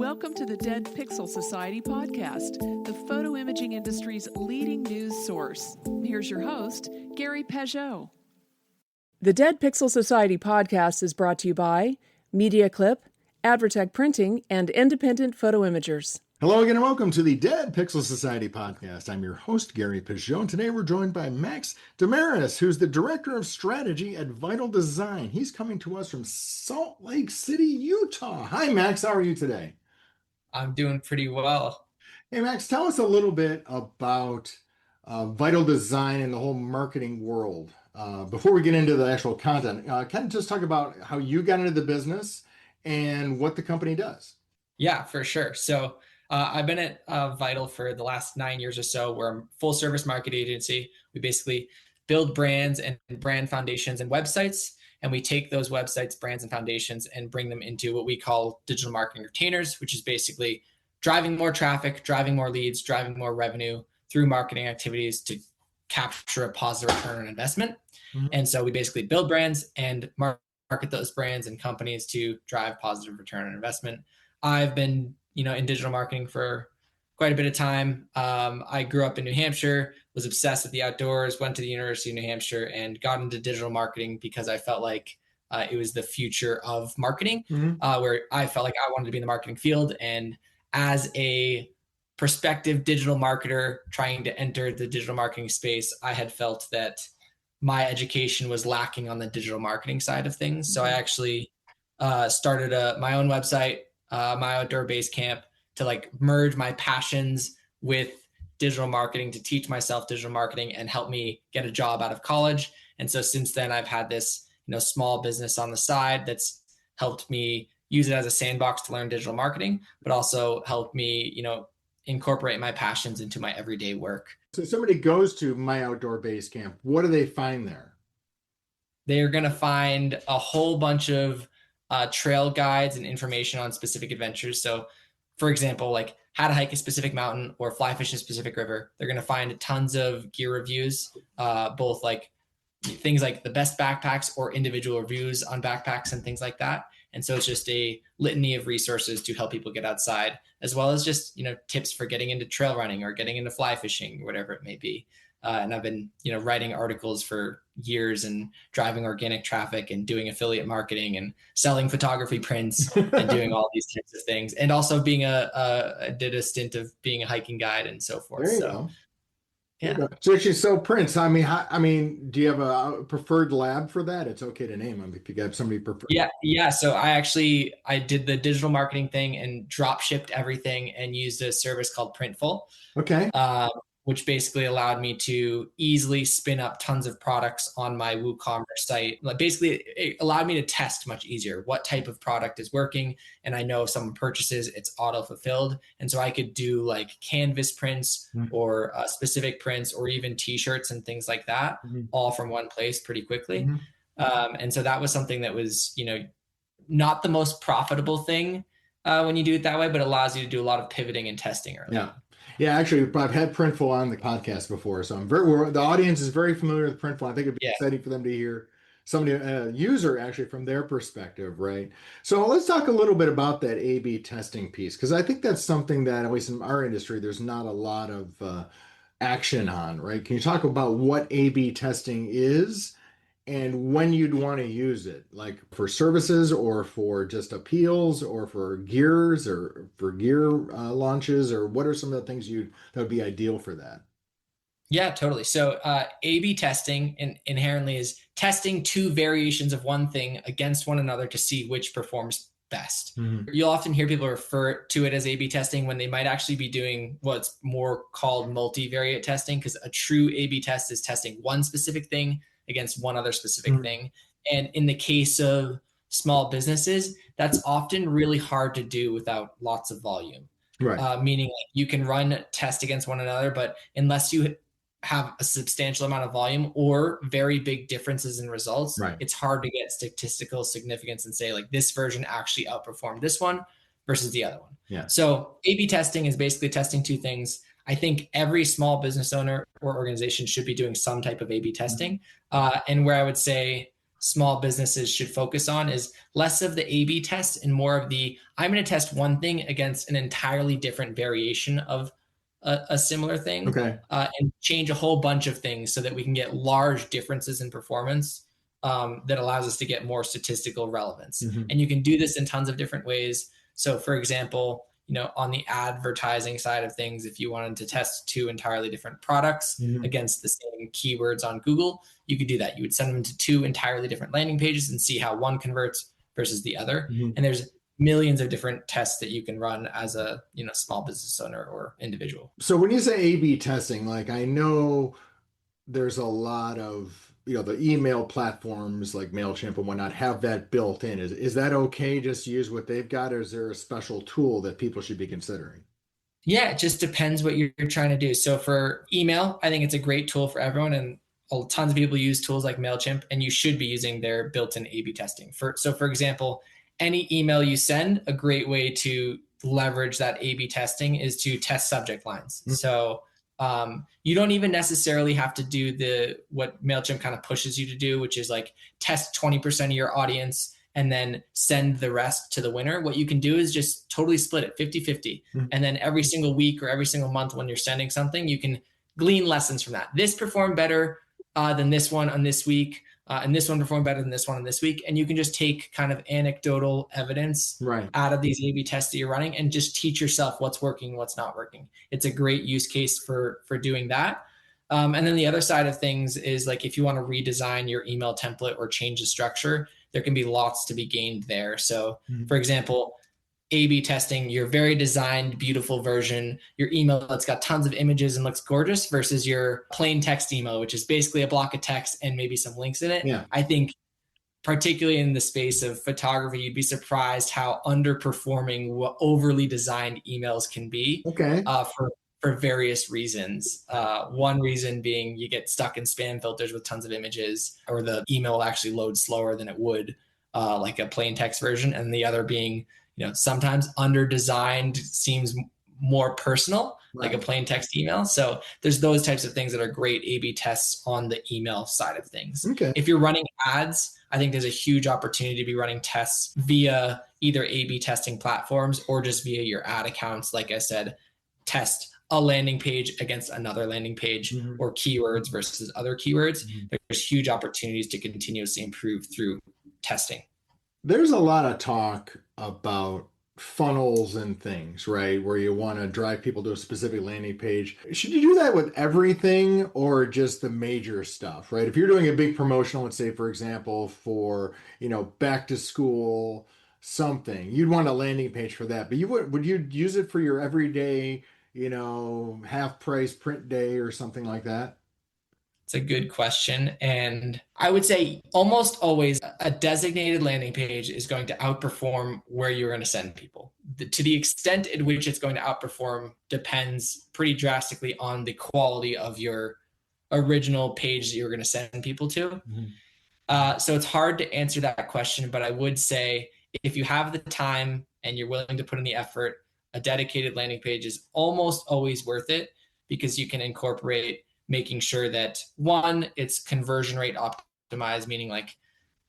Welcome to the Dead Pixel Society podcast, the photo imaging industry's leading news source. Here's your host, Gary Peugeot. The Dead Pixel Society podcast is brought to you by Media Clip, Advertech Printing, and Independent Photo Imagers. Hello again and welcome to the Dead Pixel Society podcast. I'm your host, Gary Peugeot, and today we're joined by Max DesMarais, who's the Director of Strategy at Vital Design. He's coming to us from Salt Lake City, Utah. Hi, Max. How are you today? I'm doing pretty well. Hey, Max, tell us a little bit about Vital Design and the whole marketing world. Before we get into the actual content, kind of just talk about how you got into the business and what the company does. Yeah, for sure. So I've been at Vital for the last 9 years or so. We're a full service marketing agency. We basically build brands and brand foundations and websites. And we take those websites, brands, and foundations and bring them into what we call digital marketing retainers, which is basically driving more traffic, driving more leads, driving more revenue through marketing activities to capture a positive return on investment. Mm-hmm. And so we basically build brands and market those brands and companies to drive positive return on investment. I've been, in digital marketing for quite a bit of time. I grew up in New Hampshire, was obsessed with the outdoors, went to the University of New Hampshire and got into digital marketing because I felt like it was the future of marketing, where I felt like I wanted to be in the marketing field. And as a prospective digital marketer trying to enter the digital marketing space, I had felt that my education was lacking on the digital marketing side of things. So I actually started my own website, my outdoor base camp, to merge my passions with digital marketing, to teach myself digital marketing and help me get a job out of college. And so since then I've had this, small business on the side that's helped me use it as a sandbox to learn digital marketing, but also helped me, incorporate my passions into my everyday work. So somebody goes to my outdoor base camp, what do they find there? They're going to find a whole bunch of trail guides and information on specific adventures. So for example, how to hike a specific mountain or fly fish a specific river. They're going to find tons of gear reviews, both things like the best backpacks or individual reviews on backpacks and things like that. And so it's just a litany of resources to help people get outside, as well as just, tips for getting into trail running or getting into fly fishing, whatever it may be. And I've been, writing articles for years and driving organic traffic and doing affiliate marketing and selling photography prints and doing all these types of things. And also being did a stint of being a hiking guide and so forth. There you go. Yeah. So actually, prints, do you have a preferred lab for that? It's okay to name them if you got somebody preferred. Yeah. So I did the digital marketing thing and drop shipped everything and used a service called Printful. Okay. Which basically allowed me to easily spin up tons of products on my WooCommerce site. Basically, it allowed me to test much easier what type of product is working. And I know if someone purchases, it's auto-fulfilled. And so I could do canvas prints or specific prints or even t-shirts and things like that, all from one place pretty quickly. And so that was something that was, not the most profitable thing when you do it that way, but allows you to do a lot of pivoting and testing early on. Yeah, actually, I've had Printful on the podcast before, so the audience is very familiar with Printful. I think it'd be exciting for them to hear somebody, a user, actually from their perspective, right? So let's talk a little bit about that A/B testing piece, because I think that's something that, at least in our industry, there's not a lot of action on, right? Can you talk about what A/B testing is and when you'd want to use it, like for services or for just appeals or for gears or for gear launches, or what are some of the things that would be ideal for that? Yeah, totally. So A/B testing inherently is testing two variations of one thing against one another to see which performs best. You'll often hear people refer to it as A/B testing when they might actually be doing what's more called multivariate testing, because a true A/B test is testing one specific thing against one other specific thing. And in the case of small businesses, that's often really hard to do without lots of volume. Right. Meaning you can run test against one another, but unless you have a substantial amount of volume or very big differences in results, it's hard to get statistical significance and say this version actually outperformed this one versus the other one. Yeah. So A/B testing is basically testing two things. I think every small business owner or organization should be doing some type of A/B testing. And where I would say small businesses should focus on is less of the A/B test and more of the, I'm going to test one thing against an entirely different variation of a similar thing, Okay. and change a whole bunch of things so that we can get large differences in performance that allows us to get more statistical relevance. Mm-hmm. And you can do this in tons of different ways. So for example, on the advertising side of things, if you wanted to test two entirely different products Mm-hmm. against the same keywords on Google, you could do that. You would send them to two entirely different landing pages and see how one converts versus the other. Mm-hmm. And there's millions of different tests that you can run as a small business owner or individual. So when you say A/B testing, like I know there's a lot of the email platforms like MailChimp and whatnot have that built in. Is that okay just to use what they've got, or is there a special tool that people should be considering? Yeah, it just depends what you're trying to do. So for email, I think it's a great tool for everyone, and tons of people use tools like MailChimp, and you should be using their built-in A/B testing. So for example, any email you send, a great way to leverage that A/B testing is to test subject lines. Mm-hmm. So you don't even necessarily have to do what MailChimp kind of pushes you to do, which is like test 20% of your audience and then send the rest to the winner. What you can do is just totally split it 50-50. Mm-hmm. And then every single week or every single month when you're sending something, you can glean lessons from that. This performed better than this one on this week. And this one performed better than this one on this week. And you can just take kind of anecdotal evidence out of these A/B tests that you're running and just teach yourself what's working, what's not working. It's a great use case for doing that. And then the other side of things is like if you want to redesign your email template or change the structure, there can be lots to be gained there. So for example, A/B testing your very designed, beautiful version, your email that's got tons of images and looks gorgeous versus your plain text email, which is basically a block of text and maybe some links in it. Yeah. I think particularly in the space of photography, you'd be surprised how underperforming what overly designed emails can be for various reasons. One reason being you get stuck in spam filters with tons of images, or the email will actually load slower than it would like a plain text version. And the other being, sometimes under-designed seems more personal, like a plain text email. So there's those types of things that are great A/B tests on the email side of things. Okay. If you're running ads, I think there's a huge opportunity to be running tests via either A/B testing platforms or just via your ad accounts. Like I said, test a landing page against another landing page or keywords versus other keywords. There's huge opportunities to continuously improve through testing. There's a lot of talk about funnels and things, right? Where you want to drive people to a specific landing page. Should you do that with everything or just the major stuff, right? If you're doing a big promotional, let's say, for example, for, back to school, something, you'd want a landing page for that, but would you use it for your everyday, half price print day or something like that? It's a good question. And I would say almost always a designated landing page is going to outperform where you're going to send people. To the extent in which it's going to outperform depends pretty drastically on the quality of your original page that you're going to send people to. So it's hard to answer that question, but I would say if you have the time and you're willing to put in the effort, a dedicated landing page is almost always worth it because you can incorporate making sure that one, it's conversion rate optimized, meaning like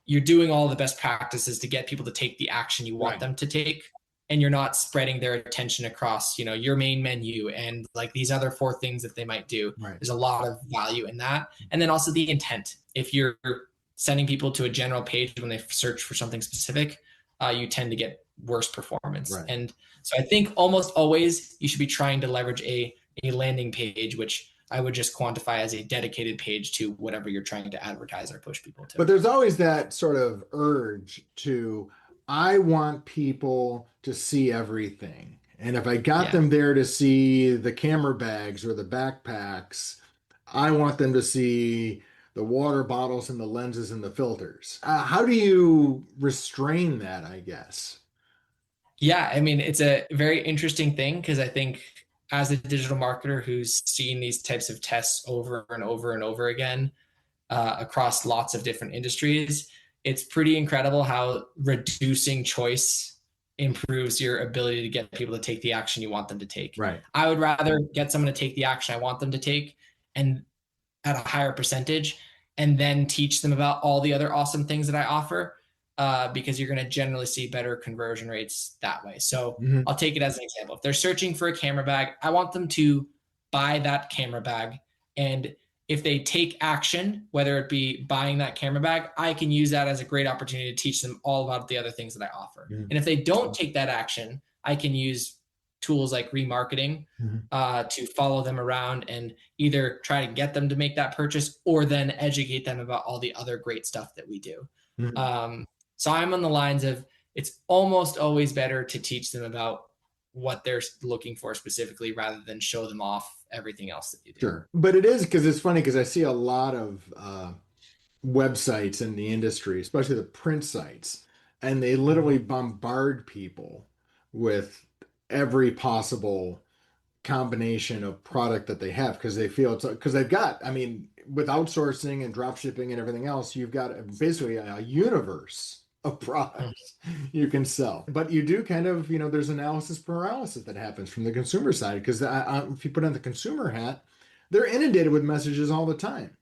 you're doing all the best practices to get people to take the action you want them to take. And you're not spreading their attention across, your main menu and like these other 4 things that they might do. There's a lot of value in that. And then also the intent. If you're sending people to a general page when they search for something specific, you tend to get worse performance. And so I think almost always you should be trying to leverage a landing page, which I would just quantify as a dedicated page to whatever you're trying to advertise or push people to. But there's always that sort of urge I want people to see everything. And if I got them there to see the camera bags or the backpacks, I want them to see the water bottles and the lenses and the filters. How do you restrain that, I guess? Yeah, I mean, it's a very interesting thing because I think as a digital marketer who's seen these types of tests over and over and over again across lots of different industries, it's pretty incredible how reducing choice improves your ability to get people to take the action you want them to take. I would rather get someone to take the action I want them to take and at a higher percentage and then teach them about all the other awesome things that I offer, because you're going to generally see better conversion rates that way. So I'll take it as an example. If they're searching for a camera bag, I want them to buy that camera bag. And if they take action, whether it be buying that camera bag, I can use that as a great opportunity to teach them all about the other things that I offer. And if they don't take that action, I can use tools like remarketing to follow them around and either try to get them to make that purchase or then educate them about all the other great stuff that we do. So I'm on the lines of, it's almost always better to teach them about what they're looking for specifically rather than show them off everything else that you do. Sure. But it is, because it's funny, because I see a lot of websites in the industry, especially the print sites, and they literally bombard people with every possible combination of product that they have, because they feel it's, because they've got, I mean, with outsourcing and drop shipping and everything else, you've got basically a universe of products you can sell. But you do kind of, there's analysis paralysis that happens from the consumer side, because if you put on the consumer hat, they're inundated with messages all the time.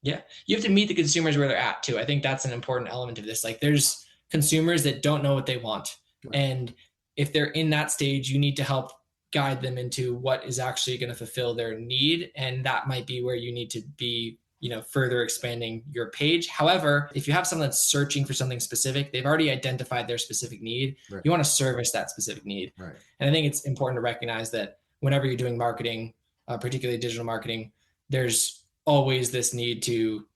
Yeah, you have to meet the consumers where they're at too. I think that's an important element of this. Like, there's consumers that don't know what they want. Right. And if they're in that stage, you need to help guide them into what is actually going to fulfill their need. And that might be where you need to be, further expanding your page. However, if you have someone that's searching for something specific, they've already identified their specific need. Right. You want to service that specific need. Right. And I think it's important to recognize that whenever you're doing marketing, particularly digital marketing, there's always this need to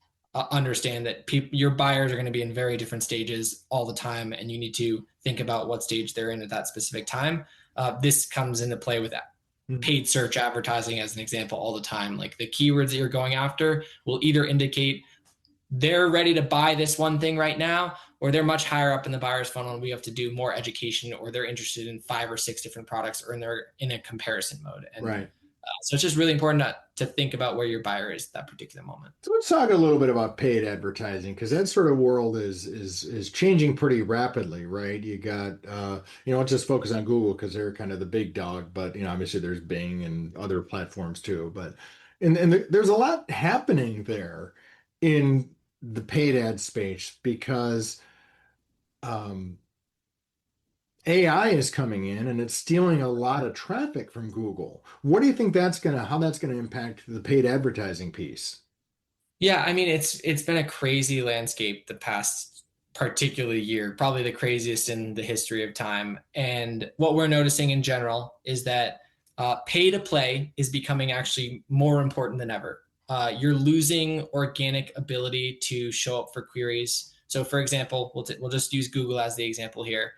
understand that your buyers are going to be in very different stages all the time, and you need to think about what stage they're in at that specific time. This comes into play with that. Paid search advertising as an example all the time. Like, the keywords that you're going after will either indicate they're ready to buy this one thing right now, or they're much higher up in the buyer's funnel and we have to do more education, or they're interested in 5 or 6 different products, or they're in a comparison mode. And right. So it's just really important to think about where your buyer is at that particular moment. So let's talk a little bit about paid advertising, because that sort of world is changing pretty rapidly, right? You got, let's just focus on Google because they're kind of the big dog, but obviously there's Bing and other platforms too. But there's a lot happening there in the paid ad space, because AI is coming in and it's stealing a lot of traffic from Google. What do you think how that's gonna impact the paid advertising piece? Yeah, I mean, it's been a crazy landscape the past particular year, probably the craziest in the history of time. And what we're noticing in general is that pay to play is becoming actually more important than ever. You're losing organic ability to show up for queries. So, for example, we'll just use Google as the example here.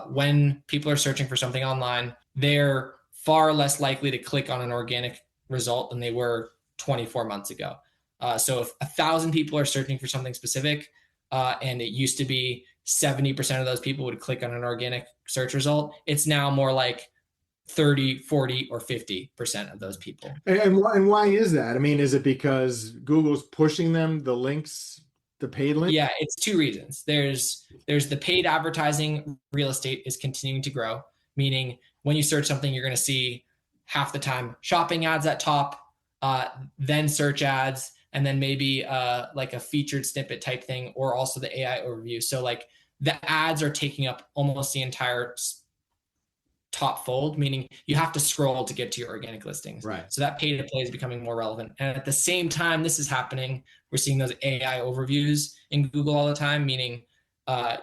When people are searching for something online, they're far less likely to click on an organic result than they were 24 months ago. So if 1,000 people are searching for something specific, and it used to be 70% of those people would click on an organic search result, it's now more like 30, 40, or 50% of those people. And why is that? I mean, is it because Google's pushing them the links? The paid link? Yeah, it's 2 reasons. There's the paid advertising real estate is continuing to grow, meaning when you search something, you're going to see half the time shopping ads at top, then search ads, and then maybe like a featured snippet type thing, or also the AI overview. So like the ads are taking up almost the entire top fold, meaning you have to scroll to get to your organic listings. Right. So that pay to play is becoming more relevant. And at the same time this is happening, we're seeing those AI overviews in Google all the time, meaning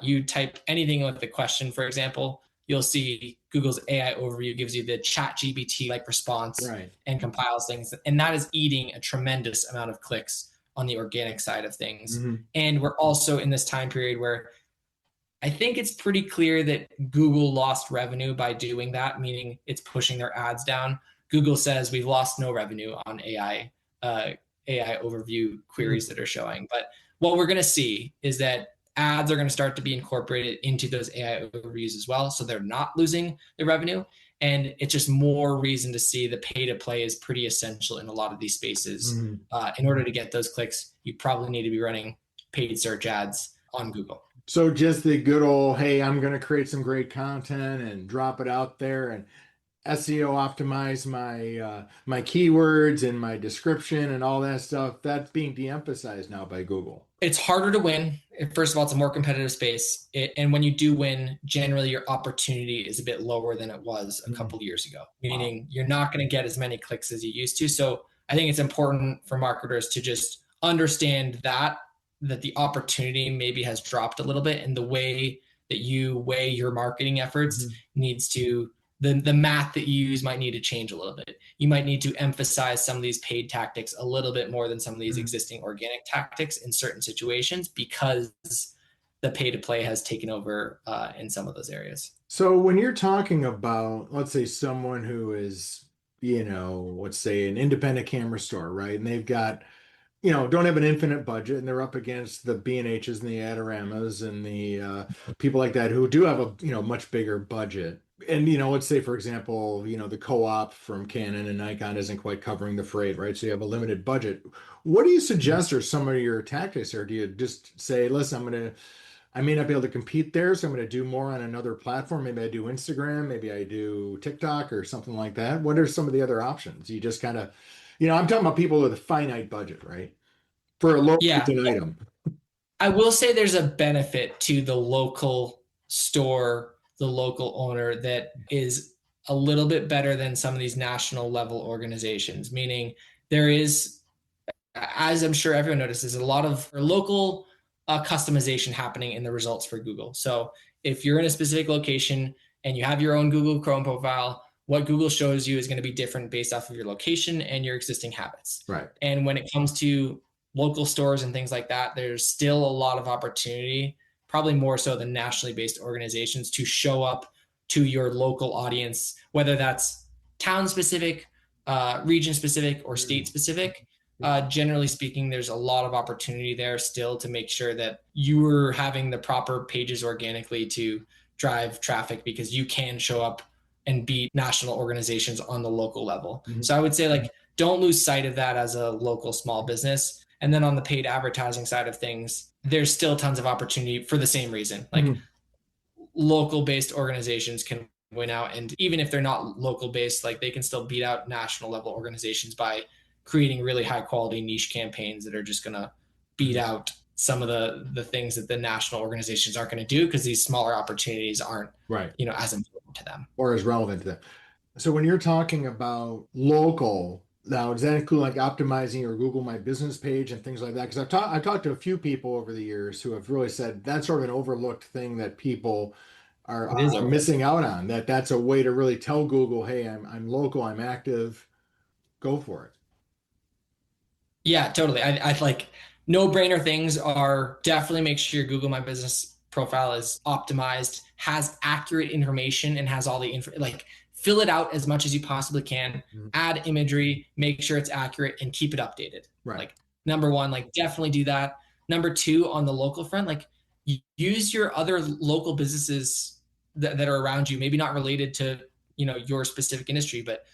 you type anything with the question, for example, you'll see Google's AI overview gives you the ChatGPT like response, right, and compiles things. And that is eating a tremendous amount of clicks on the organic side of things. Mm-hmm. And we're also in this time period where I think it's pretty clear that Google lost revenue by doing that, meaning it's pushing their ads down. Google says we've lost no revenue on AI overview queries that are showing. But what we're going to see is that ads are going to start to be incorporated into those AI overviews as well. So they're not losing the revenue. And it's just more reason to see the pay to play is pretty essential in a lot of these spaces. Mm-hmm. In order to get those clicks, you probably need to be running paid search ads on Google. So just the good old, hey, I'm going to create some great content and drop it out there, and SEO optimize my keywords and my description and all that stuff, that's being de-emphasized now by Google. It's harder to win. First of all, it's a more competitive space. And when you do win, generally your opportunity is a bit lower than it was a couple of years ago, meaning you're not going to get as many clicks as you used to. So I think it's important for marketers to just understand that the opportunity maybe has dropped a little bit, and the way that you weigh your marketing efforts needs to, the math that you use might need to change a little bit. You might need to emphasize some of these paid tactics a little bit more than some of these existing organic tactics in certain situations, because the pay to play has taken over in some of those areas. So when you're talking about, let's say, someone who is, let's say an independent camera store, right? And they've got, don't have an infinite budget, and they're up against the B&H's and the Adoramas and the people like that who do have a, much bigger budget. And, let's say, for example, the co-op from Canon and Nikon isn't quite covering the freight, right? So you have a limited budget. What do you suggest are some of your tactics, or do you just say, listen, I may not be able to compete there, so I'm going to do more on another platform. Maybe I do Instagram, maybe I do TikTok or something like that. What are some of the other options? You just kind of, I'm talking about people with a finite budget, right? For a low item. I will say there's a benefit to the local store, the local owner, that is a little bit better than some of these national level organizations, meaning there is, as I'm sure everyone notices, a lot of local customization happening in the results for Google. So if you're in a specific location and you have your own Google Chrome profile, what Google shows you is going to be different based off of your location and your existing habits. Right. And when it comes to local stores and things like that, there's still a lot of opportunity, probably more so than nationally based organizations, to show up to your local audience, whether that's town specific, region specific, or state specific. Generally speaking, there's a lot of opportunity there still to make sure that you're having the proper pages organically to drive traffic, because you can show up and beat national organizations on the local level. So I would say, don't lose sight of that as a local small business. And then on the paid advertising side of things, there's still tons of opportunity for the same reason. Local based organizations can win out. And even if they're not local based, they can still beat out national level organizations by creating really high quality niche campaigns that are just going to beat out some of the things that the national organizations aren't going to do, because these smaller opportunities aren't as important to them or as relevant to them. So when you're talking about local, now does that include optimizing your Google My Business page and things like that? Because I've talked to a few people over the years who have really said that's sort of an overlooked thing that people are missing out on. That's a way to really tell Google, hey, I'm local, I'm active, go for it. Yeah, totally. I like no-brainer things are definitely make sure your Google My Business profile is optimized, has accurate information, and has all the info. Fill it out as much as you possibly can. Add imagery, make sure it's accurate, and keep it updated. Right. Number one, definitely do that. Number two, on the local front, use your other local businesses that are around you. Maybe not related to your specific industry, but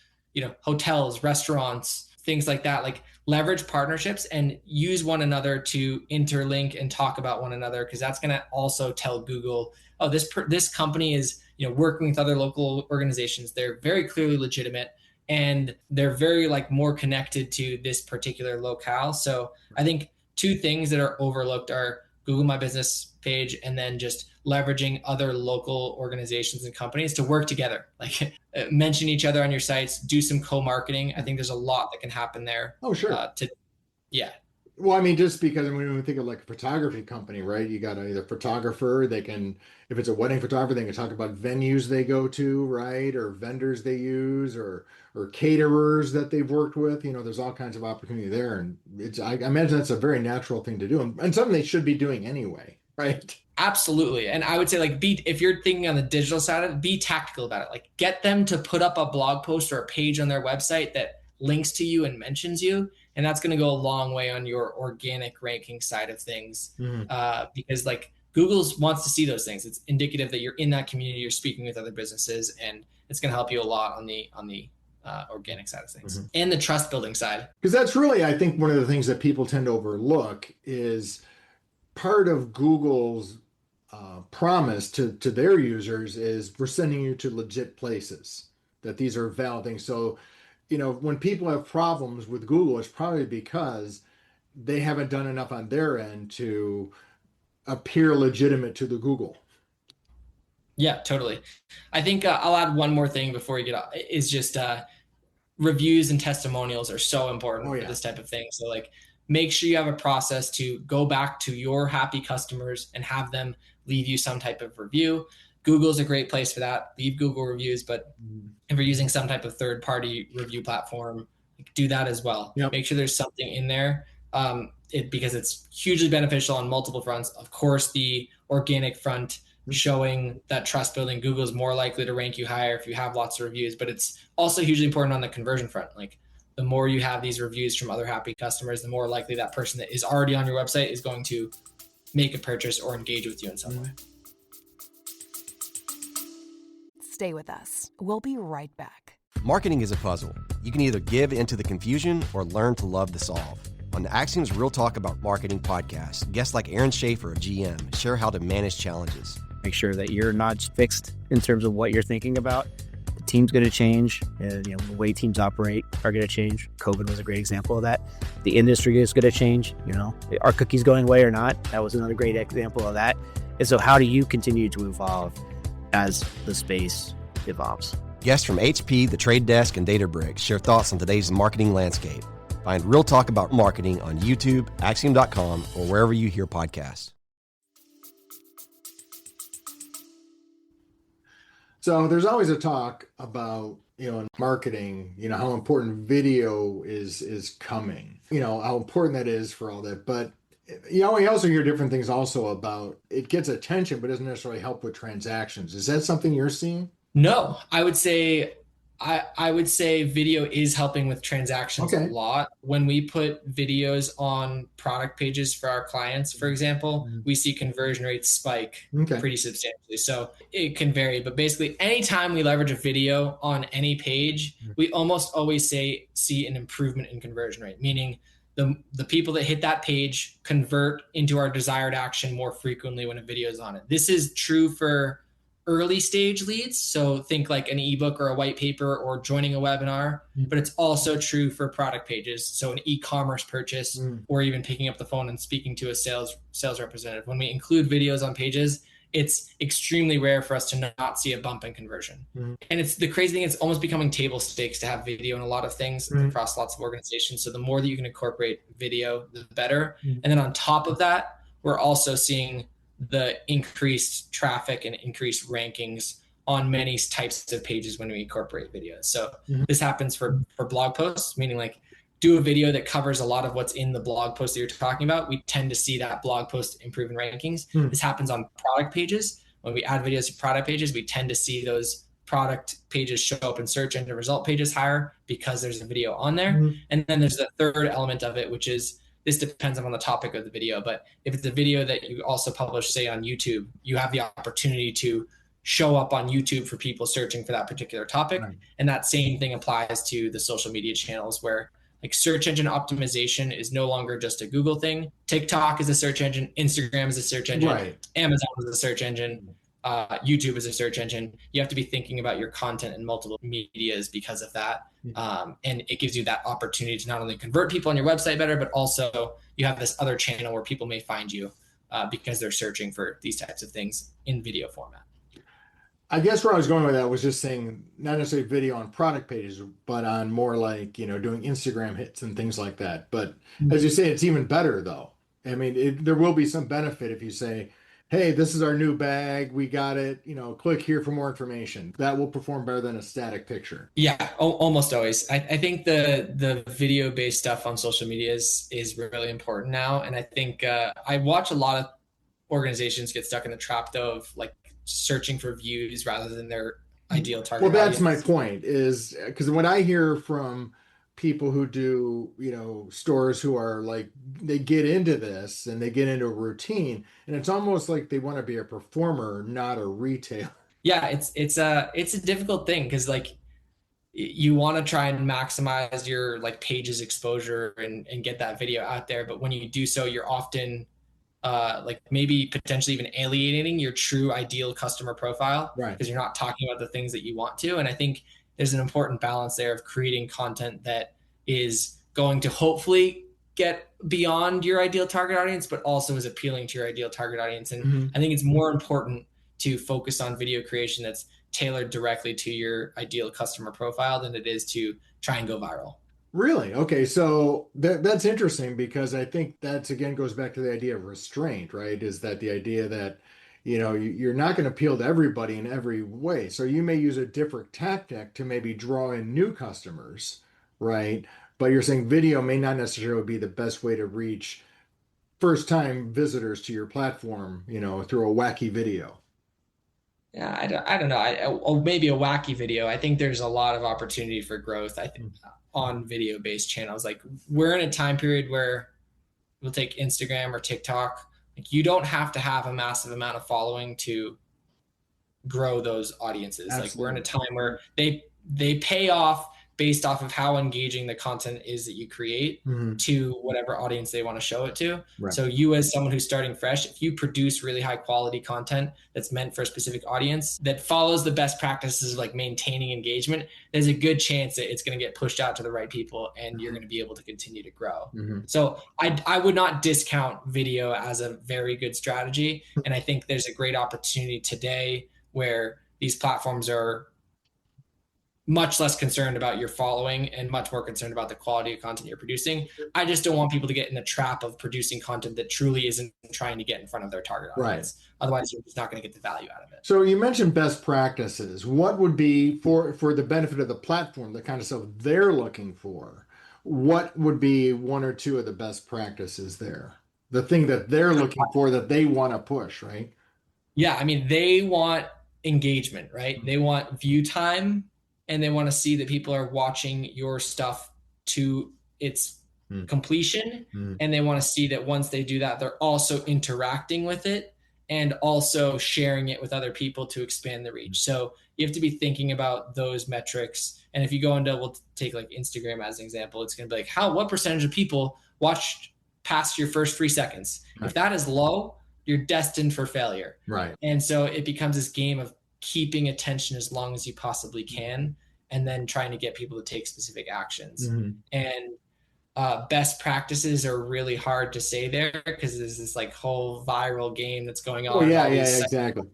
hotels, restaurants, things like that. Leverage partnerships and use one another to interlink and talk about one another, because that's going to also tell Google, oh, this company is working with other local organizations. They're very clearly legitimate, and they're very more connected to this particular locale. So I think two things that are overlooked are Google My Business page, and then just leveraging other local organizations and companies to work together. Mention each other on your sites, do some co-marketing. I think there's a lot that can happen there. Oh, sure. Well, I mean, just because when we think of a photography company, right? You got either photographer, if it's a wedding photographer, they can talk about venues they go to, right? Or vendors they use, or caterers that they've worked with. There's all kinds of opportunity there. And I imagine that's a very natural thing to do, and something they should be doing anyway, right? Absolutely. And I would say if you're thinking on the digital side of it, be tactical about it. Get them to put up a blog post or a page on their website that links to you and mentions you. And that's going to go a long way on your organic ranking side of things. Because Google wants to see those things. It's indicative that you're in that community, you're speaking with other businesses, and it's going to help you a lot on the organic side of things and the trust building side. Because that's really, I think, one of the things that people tend to overlook is part of Google's promise to their users is we're sending you to legit places that these are valid things. So, when people have problems with Google, it's probably because they haven't done enough on their end to appear legitimate to the Google. Yeah, totally. I think I'll add one more thing before we get off, is just reviews and testimonials are so important for this type of thing. So like, make sure you have a process to go back to your happy customers and have them leave you some type of review. Google's a great place for that. Leave Google reviews, but if you're using some type of third-party review platform, do that as well. Yep. Make sure there's something in there, because it's hugely beneficial on multiple fronts. Of course, the organic front, showing that trust building. Google's more likely to rank you higher if you have lots of reviews, but it's also hugely important on the conversion front. Like, the more you have these reviews from other happy customers, the more likely that person that is already on your website is going to make a purchase or engage with you in some way. Stay with us. We'll be right back. Marketing is a puzzle. You can either give into the confusion or learn to love the solve. On the Axiom's Real Talk About Marketing podcast, guests like Aaron Schaefer of GM share how to manage challenges. Make sure that you're not fixed in terms of what you're thinking about. The team's going to change, and the way teams operate are going to change. COVID was a great example of that. The industry is going to change. Are cookies going away or not? That was another great example of that. And so how do you continue to evolve as the space evolves? Guests from HP, The Trade Desk, and Databricks share thoughts on today's marketing landscape. Find Real Talk About Marketing on YouTube, Axiom.com, or wherever you hear podcasts. So there's always a talk about, in marketing, how important video is coming, how important that is for all that. But you also hear different things also about it gets attention, but doesn't necessarily help with transactions. Is that something you're seeing? No, I would say video is helping with transactions a lot. When we put videos on product pages for our clients, for example, we see conversion rates spike pretty substantially. So it can vary, but basically anytime we leverage a video on any page, we almost always see an improvement in conversion rate, meaning the people that hit that page convert into our desired action more frequently when a video is on it. This is true for early stage leads. So think like an ebook or a white paper or joining a webinar, but it's also true for product pages. So an e-commerce purchase or even picking up the phone and speaking to a sales representative. When we include videos on pages, it's extremely rare for us to not see a bump in conversion. And it's the crazy thing, it's almost becoming table stakes to have video in a lot of things across lots of organizations. So the more that you can incorporate video, the better. And then on top of that, we're also seeing the increased traffic and increased rankings on many types of pages when we incorporate videos. So this happens for blog posts, meaning like do a video that covers a lot of what's in the blog post that you're talking about. We tend to see that blog post improve in rankings. This happens on product pages. When we add videos to product pages, we tend to see those product pages show up in search engine result pages higher because there's a video on there. And then there's the third element of it, which is this depends on the topic of the video, but if it's a video that you also publish, say on YouTube, you have the opportunity to show up on YouTube for people searching for that particular topic. And that same thing applies to the social media channels where like search engine optimization is no longer just a Google thing. TikTok is a search engine, Instagram is a search engine, Amazon is a search engine, YouTube is a search engine. You have to be thinking about your content in multiple medias because of that. And it gives you that opportunity to not only convert people on your website better, but also you have this other channel where people may find you because they're searching for these types of things in video format. I guess where I was going with that was just saying not necessarily video on product pages, but on more like, doing Instagram hits and things like that. But as you say, it's even better though. I mean, there will be some benefit if you say, hey, this is our new bag. We got it. Click here for more information. That will perform better than a static picture. Yeah, almost always. I think the video-based stuff on social media is really important now. And I think I watch a lot of organizations get stuck in the trap, though, of like searching for views rather than their ideal target. Well, that's my point is because when I hear from people who do, stores who are like, they get into this and they get into a routine and it's almost like they want to be a performer, not a retailer. Yeah. It's a difficult thing. Cause like you want to try and maximize your like pages exposure and get that video out there. But when you do so, you're often like maybe potentially even alienating your true ideal customer profile. Right. Because you're not talking about the things that you want to. And I think there's an important balance there of creating content that is going to hopefully get beyond your ideal target audience, but also is appealing to your ideal target audience. And I think it's more important to focus on video creation that's tailored directly to your ideal customer profile than it is to try and go viral. Really? Okay. So that's interesting, because I think that's, again, goes back to the idea of restraint, right? Is that the idea that, you're not going to appeal to everybody in every way. So you may use a different tactic to maybe draw in new customers, right? But you're saying video may not necessarily be the best way to reach first time visitors to your platform, through a wacky video. Yeah, I don't know. Or maybe a wacky video. I think there's a lot of opportunity for growth. I think on video based channels, like we're in a time period where we'll take Instagram or TikTok. Like you don't have to have a massive amount of following to grow those audiences. Absolutely. Like we're in a time where they pay off based off of how engaging the content is that you create to whatever audience they want to show it to. Right. So you, as someone who's starting fresh, if you produce really high quality content that's meant for a specific audience that follows the best practices of like maintaining engagement, there's a good chance that it's going to get pushed out to the right people and you're going to be able to continue to grow. So I would not discount video as a very good strategy. And I think there's a great opportunity today where these platforms are much less concerned about your following and much more concerned about the quality of content you're producing. I just don't want people to get in the trap of producing content that truly isn't trying to get in front of their target audience. Right. Otherwise, you're just not going to get the value out of it. So you mentioned best practices. What would be for the benefit of the platform, the kind of stuff they're looking for? What would be one or two of the best practices there? The thing that they're looking for that they want to push, right? Yeah, I mean, they want engagement, right? They want view time. And they want to see that people are watching your stuff to its completion. And they want to see that once they do that, they're also interacting with it and also sharing it with other people to expand the reach. So you have to be thinking about those metrics. And if you go into, we'll take like Instagram as an example, it's going to be like, what percentage of people watched past your first 3 seconds? Right. If that is low, you're destined for failure. Right. And so it becomes this game of keeping attention as long as you possibly can, and then trying to get people to take specific actions. And best practices are really hard to say there because there's this like whole viral game that's going on. Oh yeah, exactly.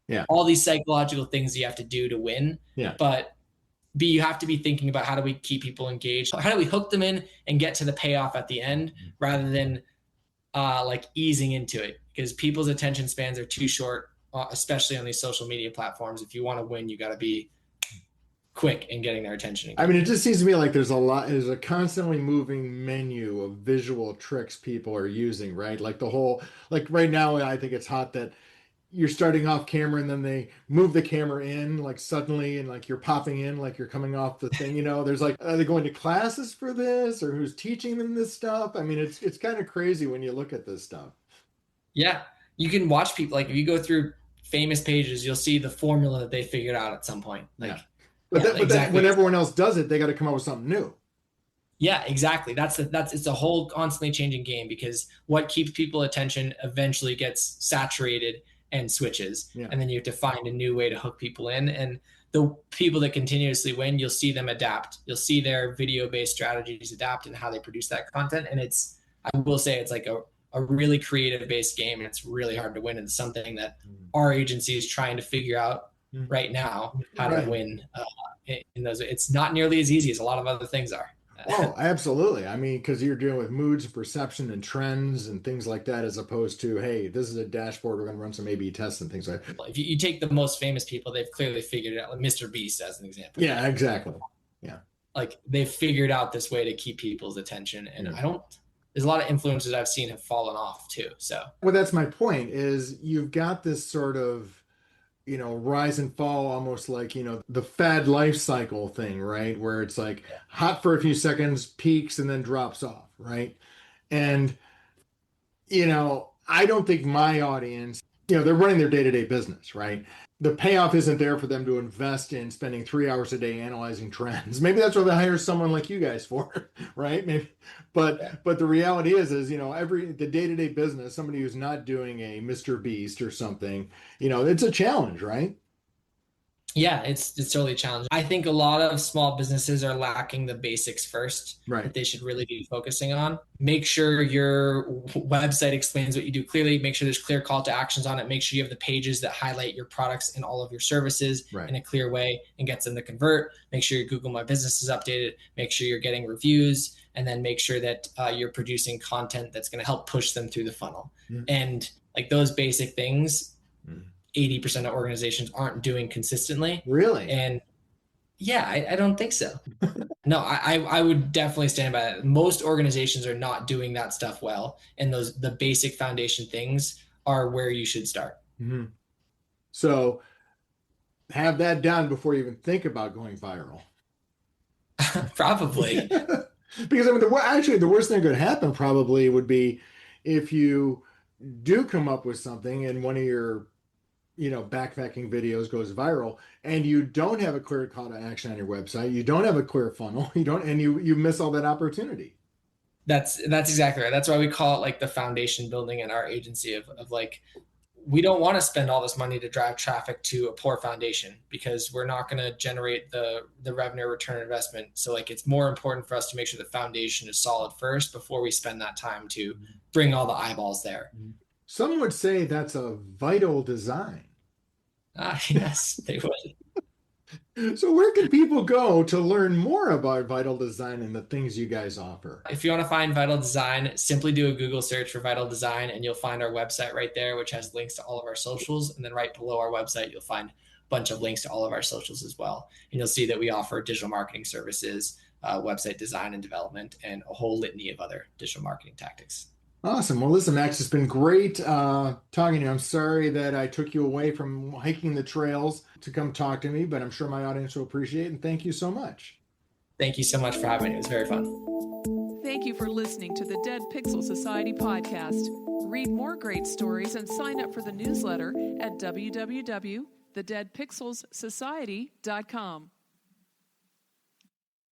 Yeah. All these psychological things you have to do to win. Yeah. But B, you have to be thinking about how do we keep people engaged? How do we hook them in and get to the payoff at the end rather than like easing into it? Because people's attention spans are too short, especially on these social media platforms. If you want to win, you got to be quick in getting their attention again. I mean, it just seems to me like there's a constantly moving menu of visual tricks people are using, right? Like like right now, I think it's hot that you're starting off camera and then they move the camera in like suddenly and like you're popping in like you're coming off the thing, there's like, are they going to classes for this or who's teaching them this stuff? I mean, it's kind of crazy when you look at this stuff. Yeah. You can watch people, like if you go through famous pages, you'll see the formula that they figured out at some point. Like, But when everyone else does it, they got to come up with something new. Yeah, exactly. It's a whole constantly changing game because what keeps people attention eventually gets saturated and switches. Yeah. And then you have to find a new way to hook people in. And the people that continuously win, you'll see them adapt. You'll see their video-based strategies adapt and how they produce that content. And I will say it's like a really creative based game, and it's really hard to win. And something that our agency is trying to figure out right now how to win in those. It's not nearly as easy as a lot of other things are. Oh, absolutely. I mean, because you're dealing with moods, perception, and trends and things like that, as opposed to, hey, this is a dashboard, we're going to run some A/B tests and things like that. If you take the most famous people, they've clearly figured it out, like Mr. Beast as an example. Yeah, exactly. Yeah. Like they've figured out this way to keep people's attention. And there's a lot of influencers I've seen have fallen off too. So, well, that's my point is you've got this sort of, rise and fall, almost like, the fad life cycle thing, right? Where it's like hot for a few seconds, peaks, and then drops off, right? And, I don't think my audience, they're running their day-to-day business, right? The payoff isn't there for them to invest in spending 3 hours a day analyzing trends. Maybe that's what they hire someone like you guys for, right? Maybe, but the reality is the day-to-day business, somebody who's not doing a Mr. Beast or something, it's a challenge, right? Yeah, it's totally challenging. I think a lot of small businesses are lacking the basics first that they should really be focusing on. Make sure your website explains what you do clearly. Make sure there's clear call to actions on it. Make sure you have the pages that highlight your products and all of your services in a clear way and gets them to convert. Make sure your Google My Business is updated. Make sure you're getting reviews, and then make sure that you're producing content that's going to help push them through the funnel. And like those basic things, 80% of organizations aren't doing consistently. Really? And yeah, I don't think so. No, I would definitely stand by that. Most organizations are not doing that stuff well. And the basic foundation things are where you should start. So have that done before you even think about going viral. Probably. Because I mean, the worst thing that could happen probably would be if you do come up with something and one of your backpacking videos goes viral and you don't have a clear call to action on your website, you don't have a clear funnel, you miss all that opportunity. That's exactly right. That's why we call it like the foundation building in our agency of like, we don't want to spend all this money to drive traffic to a poor foundation because we're not going to generate the revenue return on investment. So like, it's more important for us to make sure the foundation is solid first before we spend that time to bring all the eyeballs there. Some would say that's a vital design. Yes, they would. So where can people go to learn more about Vital Design and the things you guys offer? If you want to find Vital Design, simply do a Google search for Vital Design and you'll find our website right there, which has links to all of our socials. And then right below our website, you'll find a bunch of links to all of our socials as well. And you'll see that we offer digital marketing services, website design and development, and a whole litany of other digital marketing tactics. Awesome. Well, listen, Max, it's been great talking to you. I'm sorry that I took you away from hiking the trails to come talk to me, but I'm sure my audience will appreciate it. And thank you so much. Thank you so much for having me. It was very fun. Thank you for listening to the Dead Pixel Society podcast. Read more great stories and sign up for the newsletter at www.thedeadpixelssociety.com.